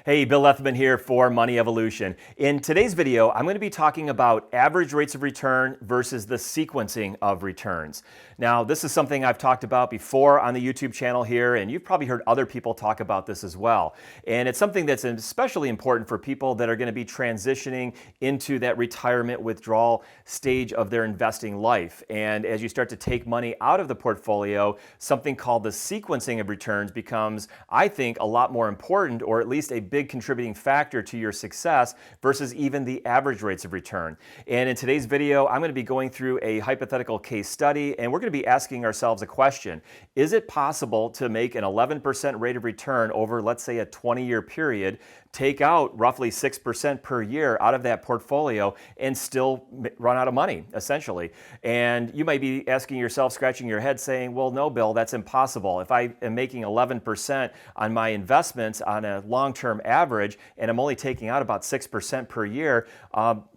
Hey, Bill Lethman here for Money Evolution. In today's video, I'm going to be talking about average rates of return versus the sequencing of returns. Now, this is something I've talked about before on the YouTube channel here, and you've probably heard other people talk about this as well. And it's something that's especially important for people that are going to be transitioning into that retirement withdrawal stage of their investing life. And as you start to take money out of the portfolio, something called the sequencing of returns becomes, I think, a lot more important, or at least a big contributing factor to your success versus even the average rates of return. And in today's video, I'm going to be going through a hypothetical case study, and we're going to be asking ourselves a question. Is it possible to make an 11% rate of return over, let's say, a 20-year period, take out roughly 6% per year out of that portfolio, and still run out of money, essentially? And you might be asking yourself, scratching your head, saying, well, no, Bill, that's impossible. If I am making 11% on my investments on a long-term average, and I'm only taking out about 6% per year,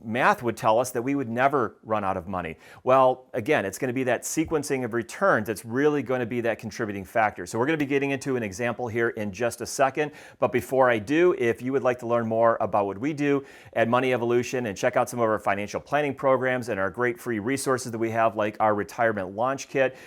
math would tell us that we would never run out of money. Well, again, it's going to be that sequencing of returns that's really going to be that contributing factor. So we're going to be getting into an example here in just a second. But before I do, if you would like to learn more about what we do at Money Evolution and check out some of our financial planning programs and our great free resources that we have, like our retirement launch kit,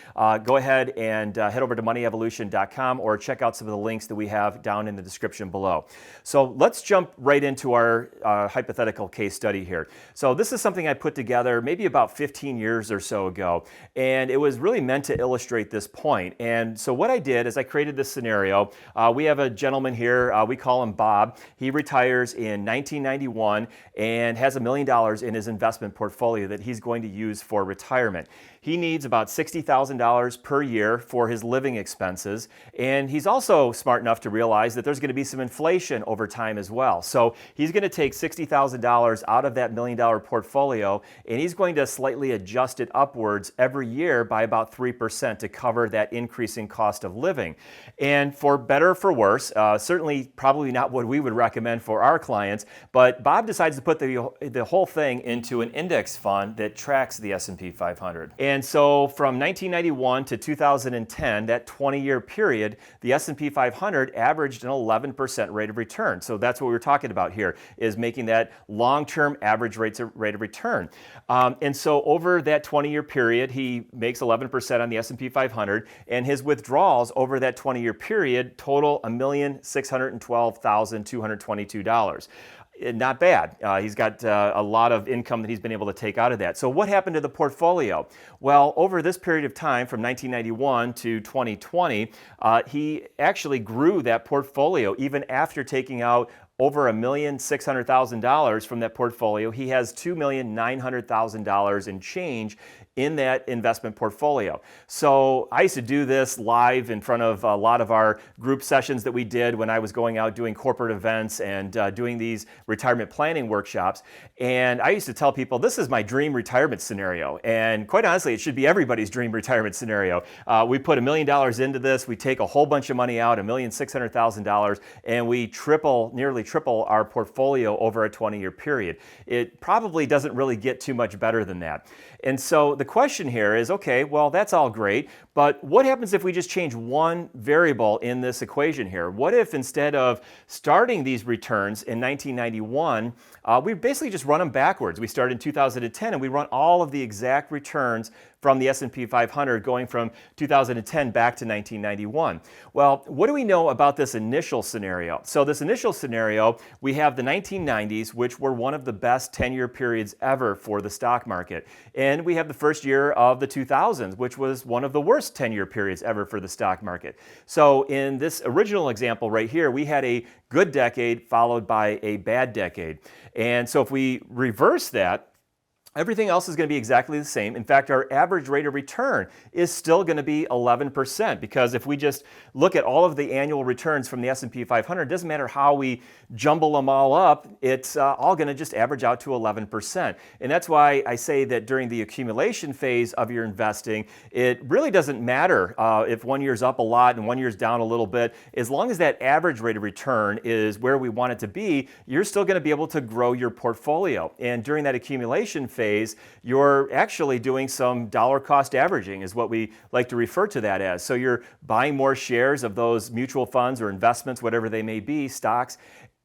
go ahead and head over to moneyevolution.com or check out some of the links that we have down in the description below. So let's jump right into our hypothetical case study here. So this is something I put together maybe about 15 years or so ago, and it was really meant to illustrate this point. And so what I did is I created this scenario. We have a gentleman here, we call him Bob. He retires in 1991 and has $1 million in his investment portfolio that he's going to use for retirement. He needs about $60,000 per year for his living expenses, and he's also smart enough to realize that there's going to be some inflation over time as well. So he's going to take $60,000 out of that $1 million portfolio, and he's going to slightly adjust it upwards every year by about 3% to cover that increasing cost of living. And for better or for worse, certainly probably not what we would recommend for our clients, but Bob decides to put the whole thing into an index fund that tracks the S&P 500. And so from 1991 to 2010, that 20-year period, the S&P 500 averaged an 11% rate of return. So that's what we're talking about here, is making that long-term average rate of return. And so over that 20-year period, he makes 11% on the S&P 500, and his withdrawals over that 20-year period total $1,612,222. Not bad. He's got a lot of income that he's been able to take out of that. So what happened to the portfolio? Well, over this period of time, from 1991 to 2020, he actually grew that portfolio even after taking out over $1,600,000 from that portfolio. He has $2,900,000 in change in that investment portfolio. So I used to do this live in front of a lot of our group sessions that we did when I was going out doing corporate events and doing these retirement planning workshops. And I used to tell people, this is my dream retirement scenario. And quite honestly, it should be everybody's dream retirement scenario. We put $1 million into this, we take a whole bunch of money out, $1,600,000, and we nearly triple our portfolio over a 20-year period. It probably doesn't really get too much better than that. And so the question here is, okay, well, that's all great, but what happens if we just change one variable in this equation here? What if instead of starting these returns in 1991, we basically just run them backwards? We start in 2010 and we run all of the exact returns from the S&P 500 going from 2010 back to 1991. Well, what do we know about this initial scenario? So this initial scenario, we have the 1990s, which were one of the best 10-year periods ever for the stock market. And we have the first year of the 2000s, which was one of the worst 10-year periods ever for the stock market. So in this original example right here, we had a good decade followed by a bad decade. And so if we reverse that, everything else is going to be exactly the same. In fact, our average rate of return is still going to be 11%, because if we just look at all of the annual returns from the S&P 500, it doesn't matter how we jumble them all up, it's all going to just average out to 11%. And that's why I say that during the accumulation phase of your investing, it really doesn't matter if 1 year's up a lot and 1 year's down a little bit. As long as that average rate of return is where we want it to be, you're still going to be able to grow your portfolio. And during that accumulation phase, you're actually doing some dollar cost averaging, is what we like to refer to that as. So you're buying more shares of those mutual funds or investments, whatever they may be, stocks,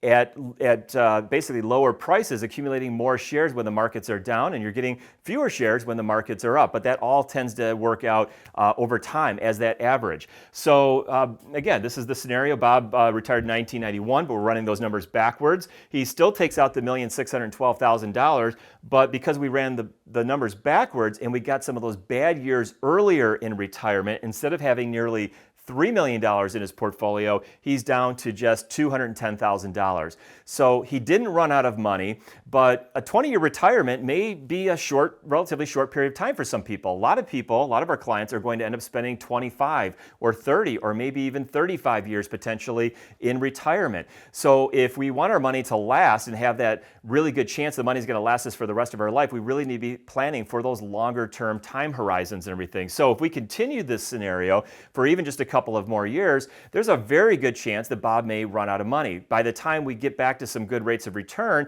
at basically lower prices, accumulating more shares when the markets are down, and you're getting fewer shares when the markets are up. But that all tends to work out over time as that average. So again, this is the scenario. Bob retired in 1991, but we're running those numbers backwards. He still takes out the $1,612,000, but because we ran the numbers backwards and we got some of those bad years earlier in retirement, instead of having nearly $3 million in his portfolio, he's down to just $210,000. So he didn't run out of money, but a 20-year retirement may be a relatively short period of time for some people. A lot of our clients are going to end up spending 25 or 30 or maybe even 35 years potentially in retirement. So if we want our money to last and have that really good chance the money's going to last us for the rest of our life, we really need to be planning for those longer term time horizons and everything. So if we continue this scenario for even just a couple of more years, there's a very good chance that Bob may run out of money. By the time we get back to some good rates of return,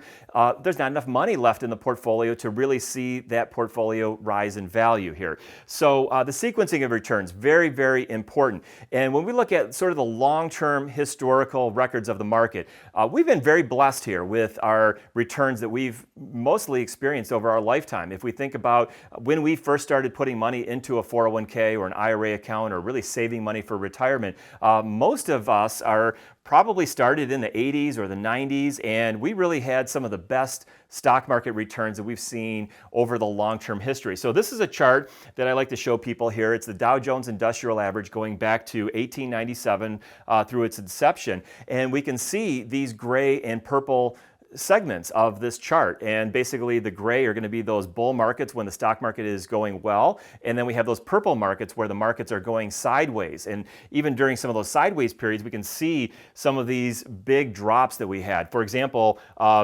there's not enough money left in the portfolio to really see that portfolio rise in value here. So the sequencing of returns, very, very important. And when we look at sort of the long-term historical records of the market, we've been very blessed here with our returns that we've mostly experienced over our lifetime. If we think about when we first started putting money into a 401k or an IRA account or really saving money for retirement, most of us are probably started in the 80s or the 90s, and we really had some of the best stock market returns that we've seen over the long-term history. So this is a chart that I like to show people here. It's the Dow Jones Industrial Average going back to 1897 through its inception, and we can see these gray and purple segments of this chart, and basically the gray are going to be those bull markets when the stock market is going well, and then we have those purple markets where the markets are going sideways. And even during some of those sideways periods, we can see some of these big drops that we had. For example,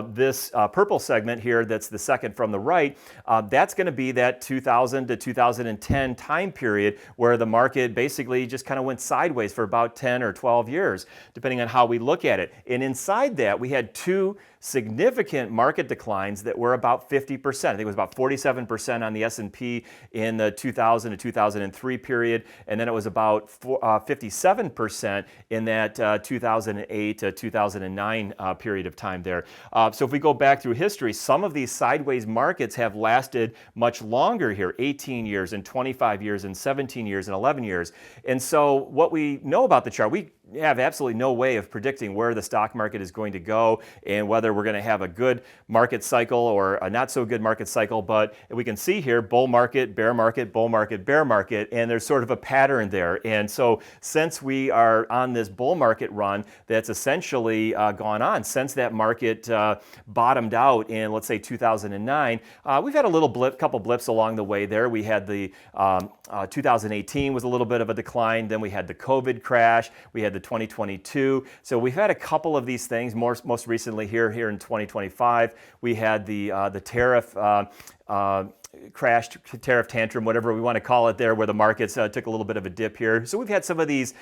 this purple segment here, that's the second from the right, that's going to be that 2000 to 2010 time period where the market basically just kind of went sideways for about 10 or 12 years, depending on how we look at it. And inside that, we had two significant market declines that were about 50%. I think it was about 47% on the S&P in the 2000 to 2003 period, and then it was about 57% in that 2008 to 2009 period of time there. So if we go back through history, some of these sideways markets have lasted much longer here, 18 years and 25 years and 17 years and 11 years. And so what we know about the chart, we have absolutely no way of predicting where the stock market is going to go and whether we're going to have a good market cycle or a not so good market cycle. But we can see here bull market, bear market, bull market, bear market, and there's sort of a pattern there. And so since we are on this bull market run that's essentially gone on since that market bottomed out in, let's say, 2009, we've had a little couple blips along the way there. We had the 2018 was a little bit of a decline. Then we had the COVID crash. We had the 2022. So we've had a couple of these things. Most recently here in 2025, we had the tariff crash, tariff tantrum, whatever we want to call it there, where the markets took a little bit of a dip here. So we've had some of these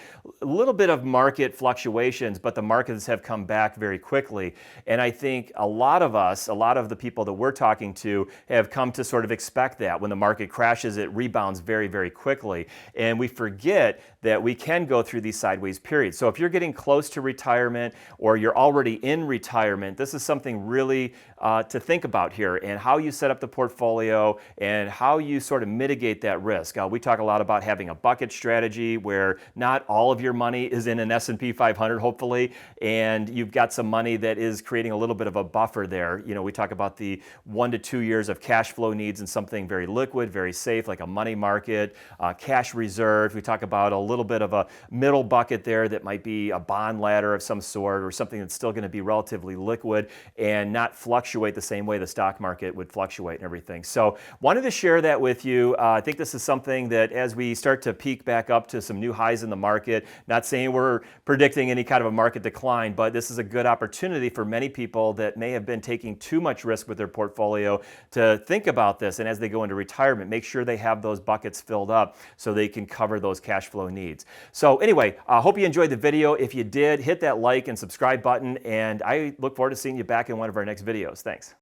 little bit of market fluctuations, but the markets have come back very quickly. And I think a lot of us, a lot of the people that we're talking to have come to sort of expect that. When the market crashes, it rebounds very, very quickly. And we forget that we can go through these sideways periods. So if you're getting close to retirement or you're already in retirement, this is something really to think about here, and how you set up the portfolio and how you sort of mitigate that risk. We talk a lot about having a bucket strategy where not all of your money is in an S&P 500, hopefully, and you've got some money that is creating a little bit of a buffer there. You know, we talk about the 1 to 2 years of cash flow needs in something very liquid, very safe, like a money market, cash reserves. We talk about a little bit of a middle bucket there that might be a bond ladder of some sort, or something that's still going to be relatively liquid and not fluctuate the same way the stock market would fluctuate and everything. So wanted to share that with you. I think this is something that as we start to peak back up to some new highs in the market, not saying we're predicting any kind of a market decline, but this is a good opportunity for many people that may have been taking too much risk with their portfolio to think about this. And as they go into retirement, make sure they have those buckets filled up so they can cover those cash flow needs. So anyway, I hope you enjoyed the video. If you did, hit that like and subscribe button, and I look forward to seeing you back in one of our next videos. Thanks.